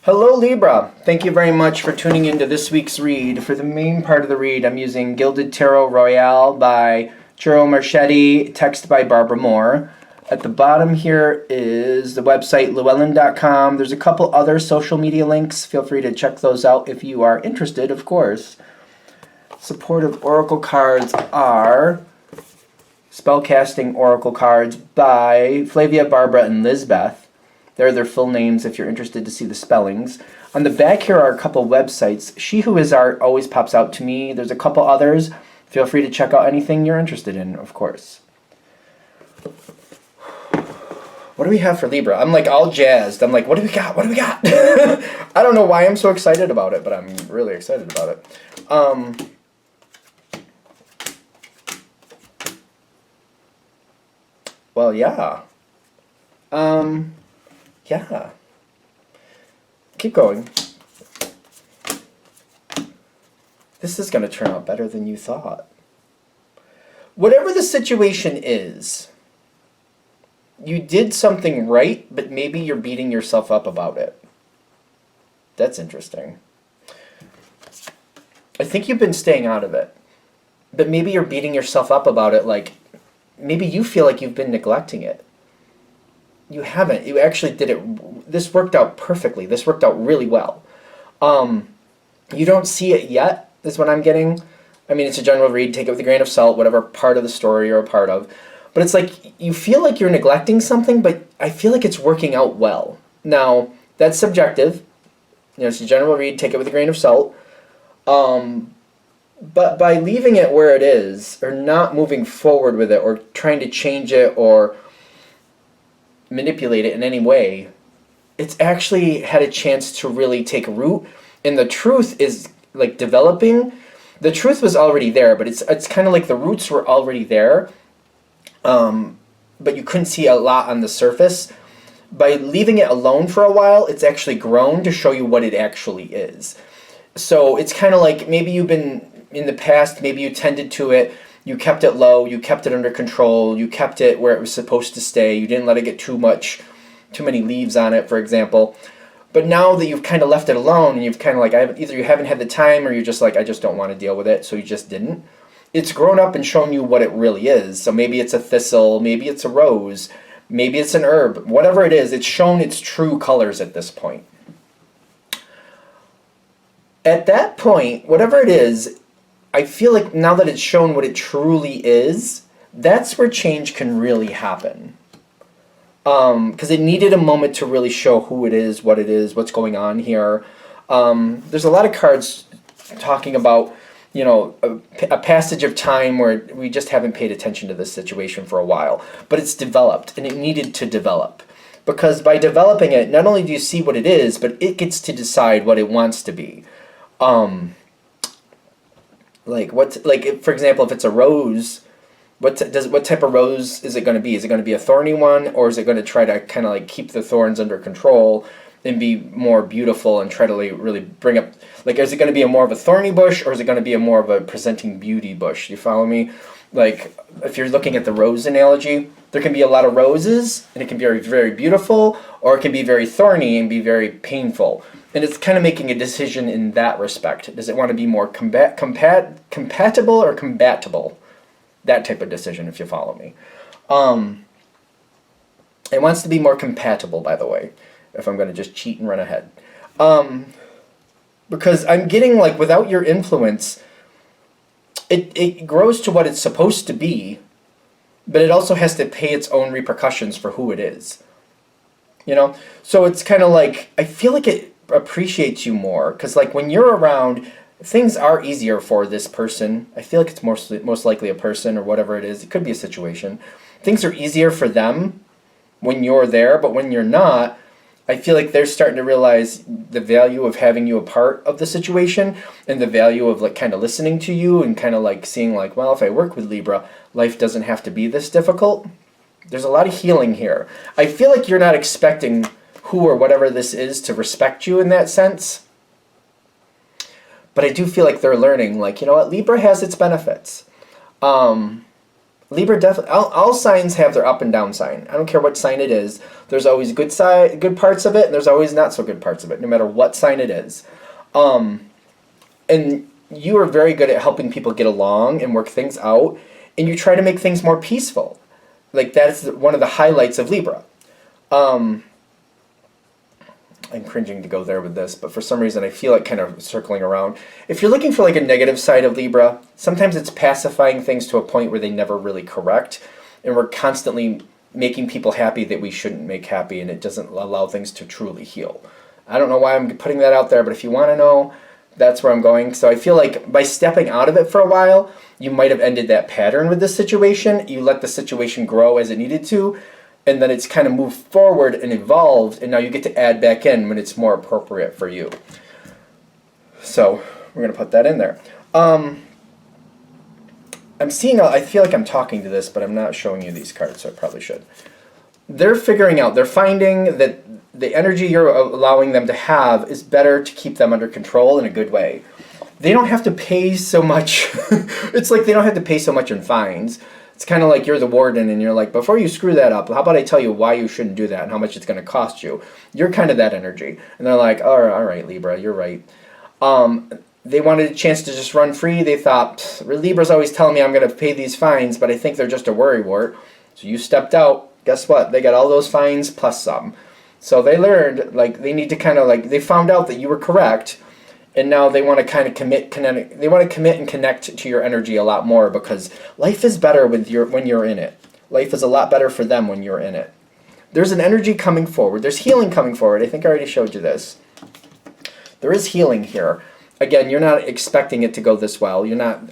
Hello Libra! Thank you very much for tuning into this week's read. For the main part of the read, I'm using Gilded Tarot Royale by Churro Marchetti, text by Barbara Moore. At the bottom here is the website llewellyn.com. There's a couple other social media links. Feel free to check those out if you are interested, of course. Supportive oracle cards are Spellcasting Oracle cards by Flavia, Barbara, and Lizbeth. There are their full names if you're interested to see the spellings. On the back here are a couple websites. She Who Is Art always pops out to me. There's a couple others. Feel free to check out anything you're interested in, of course. What do we have for Libra? I'm like all jazzed. I'm like, what do we got? What do we got? I don't know why I'm so excited about it, but I'm really excited about it. Well, yeah. Yeah. Keep going. This is going to turn out better than you thought. Whatever the situation is, you did something right, but maybe you're beating yourself up about it. That's interesting. I think you've been staying out of it, but maybe you're beating yourself up about it, like maybe you feel like you've been neglecting it. You haven't. You actually did it. This worked out perfectly. This worked out really well. You don't see it yet, is what I'm getting. I mean, it's a general read. Take it with a grain of salt, whatever part of the story you're a part of. But it's like you feel like you're neglecting something, but I feel like it's working out well. Now, that's subjective. You know, it's a general read. Take it with a grain of salt. But by leaving it where it is, or not moving forward with it, or trying to change it, or manipulate it in any way, it's actually had a chance to really take root, and the truth is like developing. The truth was already there, but it's kind of like the roots were already there, but you couldn't see a lot on the surface. By leaving it alone for a while, it's actually grown to show you what it actually is. So it's kind of like maybe you've been in the past, maybe you tended to it. You kept it low, you kept it under control, you kept it where it was supposed to stay, you didn't let it get too many leaves on it, for example. But now that you've kind of left it alone, and you've kind of like, either you haven't had the time, or you're just like, I just don't want to deal with it, so you just didn't. It's grown up and shown you what it really is. So maybe it's a thistle, maybe it's a rose, maybe it's an herb, whatever it is, it's shown its true colors at this point. At that point, whatever it is, I feel like now that it's shown what it truly is, that's where change can really happen. Because it needed a moment to really show who it is, what's going on here. There's a lot of cards talking about, you know, a passage of time where we just haven't paid attention to this situation for a while. But it's developed, and it needed to develop. Because by developing it, not only do you see what it is, but it gets to decide what it wants to be. For example, if it's a rose, what type of rose is it going to be? Is it going to be a thorny one, or is it going to try to kind of like keep the thorns under control and be more beautiful and try to like really bring up, like, is it going to be more of a thorny bush, or is it going to be more of a presenting beauty bush? You follow me? Like, if you're looking at the rose analogy, there can be a lot of roses, and it can be very, very beautiful, or it can be very thorny and be very painful. And it's kind of making a decision in that respect. Does it want to be more compatible or combatable? That type of decision, if you follow me. It wants to be more compatible, by the way, if I'm going to just cheat and run ahead. Because I'm getting, like, without your influence, it grows to what it's supposed to be, but it also has to pay its own repercussions for who it is. You know? So it's kind of like, I feel like it appreciates you more, because like when you're around, things are easier for this person. I feel like it's most likely a person, or whatever it is. It could be a situation. Things are easier for them when you're there, but when you're not, I feel like they're starting to realize the value of having you a part of the situation, and the value of like kind of listening to you, and kind of like seeing like, well, if I work with Libra, life doesn't have to be this difficult. There's a lot of healing here. I feel like you're not expecting who or whatever this is to respect you in that sense. But I do feel like they're learning, like, you know what, Libra has its benefits. Libra definitely, all signs have their up and down sign. I don't care what sign it is. There's always good parts of it, and there's always not so good parts of it, no matter what sign it is. And you are very good at helping people get along and work things out, and you try to make things more peaceful. Like, that's one of the highlights of Libra. I'm cringing to go there with this, but for some reason I feel it kind of circling around. If you're looking for like a negative side of Libra, sometimes it's pacifying things to a point where they never really correct, and we're constantly making people happy that we shouldn't make happy, and it doesn't allow things to truly heal. I don't know why I'm putting that out there, but if you want to know, that's where I'm going. So I feel like by stepping out of it for a while, you might have ended that pattern with this situation. You let the situation grow as it needed to, and then it's kind of moved forward and evolved, and now you get to add back in when it's more appropriate for you. So we're going to put that in there. I'm seeing, I feel like I'm talking to this, but I'm not showing you these cards, so I probably should. They're finding that the energy you're allowing them to have is better to keep them under control in a good way. They don't have to pay so much. It's like they don't have to pay so much in fines. It's kind of like you're the warden and you're like, before you screw that up, how about I tell you why you shouldn't do that and how much it's going to cost you? You're kind of that energy. And they're like, all right, Libra, you're right. They wanted a chance to just run free. They thought, Libra's always telling me I'm going to pay these fines, but I think they're just a worrywart. So you stepped out. Guess what? They got all those fines plus some. So they learned, like, they need to kind of, like, they found out that you were correct, and now they want to kind of commit and connect to your energy a lot more, because life is better when you're in it. Life is a lot better for them when you're in it. There's an energy coming forward. There's healing coming forward. I think I already showed you this. There is healing here. Again, you're not expecting it to go this well.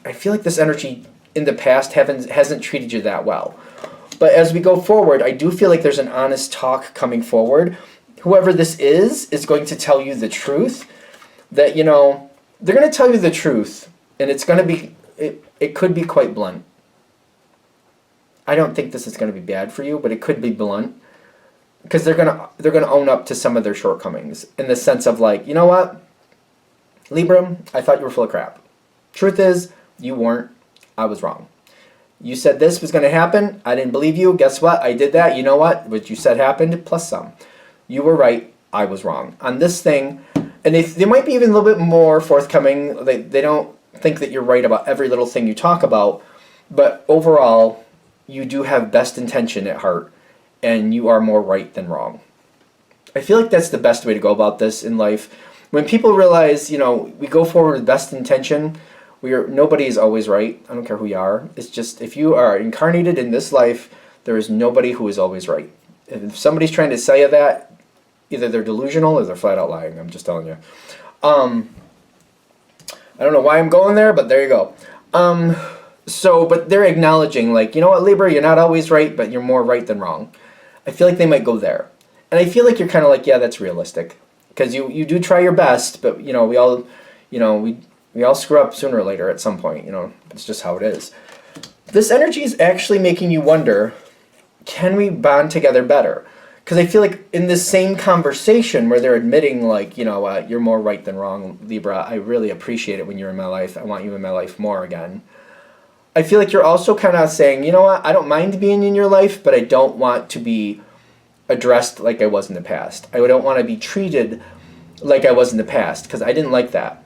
I feel like this energy in the past hasn't treated you that well. But as we go forward, I do feel like there's an honest talk coming forward. Whoever this is going to tell you the truth. That, they're going to tell you the truth, and it's going to be, it could be quite blunt. I don't think this is going to be bad for you, but it could be blunt, because they're going to own up to some of their shortcomings, in the sense of like, you know what, Libra, I thought you were full of crap. Truth is, you weren't. I was wrong. You said this was going to happen. I didn't believe you. Guess what? I did that. You know what you said happened, plus some. You were right. I was wrong. On this thing, and they might be even a little bit more forthcoming. They don't think that you're right about every little thing you talk about, but overall, you do have best intention at heart, and you are more right than wrong. I feel like that's the best way to go about this in life. When people realize, we go forward with best intention, nobody is always right. I don't care who you are. It's just, if you are incarnated in this life, there is nobody who is always right. If somebody's trying to sell you that, either they're delusional or they're flat out lying. I'm just telling you. I don't know why I'm going there, but there you go. But they're acknowledging, like, you know what, Libra, you're not always right, but you're more right than wrong. I feel like they might go there. And I feel like you're kind of like, yeah, that's realistic. Because you do try your best, but, we all, we all screw up sooner or later at some point. It's just how it is. This energy is actually making you wonder, can we bond together better? Because I feel like in this same conversation where they're admitting, like, you're more right than wrong, Libra, I really appreciate it when you're in my life. I want you in my life more again. I feel like you're also kind of saying, you know what, I don't mind being in your life, but I don't want to be addressed like I was in the past. I don't want to be treated like I was in the past, because I didn't like that.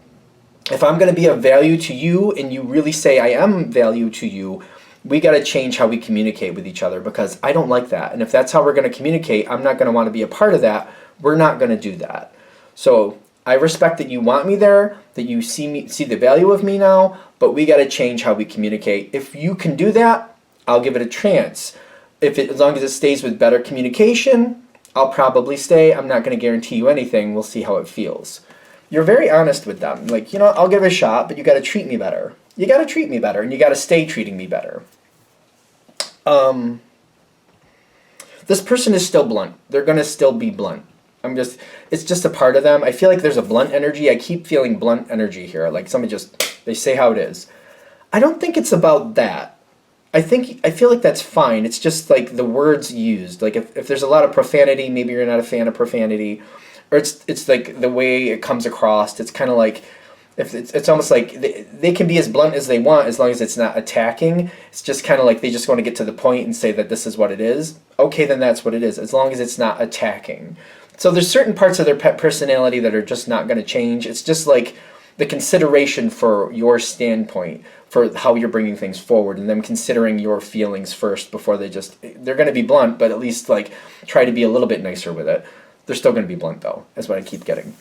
If I'm going to be of value to you and you really say I am value to you, we got to change how we communicate with each other, because I don't like that. And if that's how we're going to communicate, I'm not going to want to be a part of that. We're not going to do that. So I respect that you want me there, that you see the value of me now, but we got to change how we communicate. If you can do that, I'll give it a chance. As long as it stays with better communication, I'll probably stay. I'm not going to guarantee you anything. We'll see how it feels. You're very honest with them. Like, I'll give it a shot, but you got to treat me better. You got to treat me better, and you got to stay treating me better. This person is still blunt. They're going to still be blunt. It's just a part of them. I feel like there's a blunt energy. I keep feeling blunt energy here. Like they say how it is. I don't think it's about that. I feel like that's fine. It's just like the words used. Like if there's a lot of profanity, maybe you're not a fan of profanity. Or it's like the way it comes across. It's kind of like, If it's almost like they can be as blunt as they want as long as it's not attacking. It's just kind of like they just want to get to the point and say that this is what it is. Okay, then that's what it is, as long as it's not attacking. So there's certain parts of their pet personality that are just not going to change. It's just like the consideration for your standpoint, for how you're bringing things forward, and them considering your feelings first before they're going to be blunt, but at least like try to be a little bit nicer with it. They're still going to be blunt though, is what I keep getting.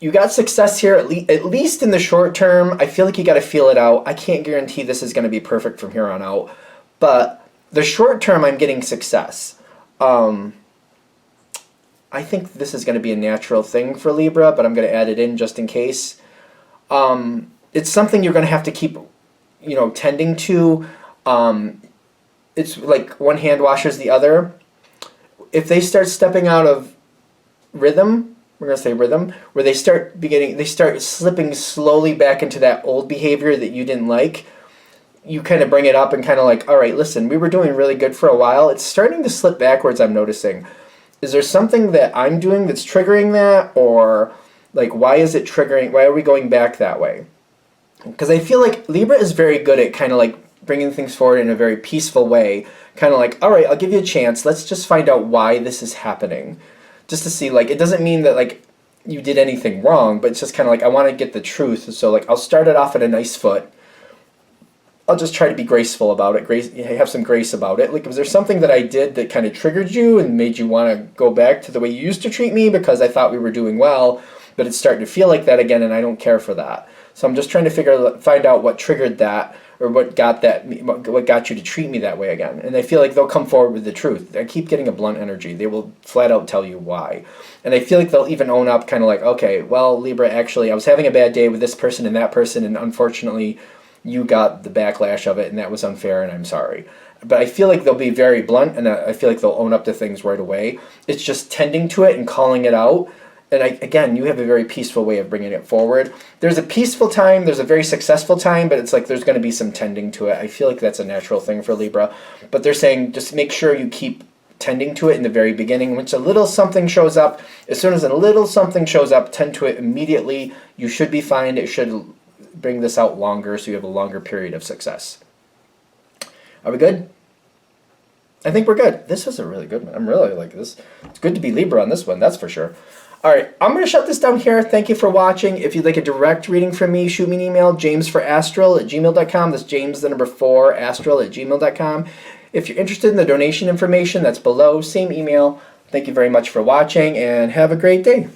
You got success here, at least in the short term. I feel like you got to feel it out. I can't guarantee this is going to be perfect from here on out, but the short term, I'm getting success. I think this is going to be a natural thing for Libra, but I'm going to add it in just in case. It's something you're going to have to keep, tending to. It's like one hand washes the other. If they start stepping out of rhythm, we're going to say rhythm, where they start slipping slowly back into that old behavior that you didn't like, you kind of bring it up and kind of like, all right, listen, we were doing really good for a while. It's starting to slip backwards, I'm noticing. Is there something that I'm doing that's triggering that? Or like, why is it triggering? Why are we going back that way? Because I feel like Libra is very good at kind of like bringing things forward in a very peaceful way. Kind of like, all right, I'll give you a chance. Let's just find out why this is happening. Just to see, like, it doesn't mean that, like, you did anything wrong, but it's just kind of like, I want to get the truth. So, like, I'll start it off at a nice foot. I'll just try to be graceful about it, have some grace about it. Like, was there something that I did that kind of triggered you and made you want to go back to the way you used to treat me because I thought we were doing well, but it's starting to feel like that again, and I don't care for that. So I'm just trying to find out what triggered that, or what got you to treat me that way again. And I feel like they'll come forward with the truth. I keep getting a blunt energy. They will flat out tell you why. And I feel like they'll even own up, kind of like, okay, well, Libra, actually, I was having a bad day with this person and that person, and unfortunately, you got the backlash of it, and that was unfair, and I'm sorry. But I feel like they'll be very blunt, and I feel like they'll own up to things right away. It's just tending to it and calling it out. And again, you have a very peaceful way of bringing it forward. There's a peaceful time, there's a very successful time, but it's like there's going to be some tending to it. I feel like that's a natural thing for Libra. But they're saying just make sure you keep tending to it in the very beginning. Once a little something shows up, as soon as a little something shows up, tend to it immediately. You should be fine. It should bring this out longer so you have a longer period of success. Are we good? I think we're good. This was a really good one. I'm really like this. It's good to be Libra on this one, that's for sure. All right, I'm going to shut this down here. Thank you for watching. If you'd like a direct reading from me, shoot me an email, jamesforastral@gmail.com. That's James, the number 4, astral@gmail.com. If you're interested in the donation information, that's below. Same email. Thank you very much for watching, and have a great day.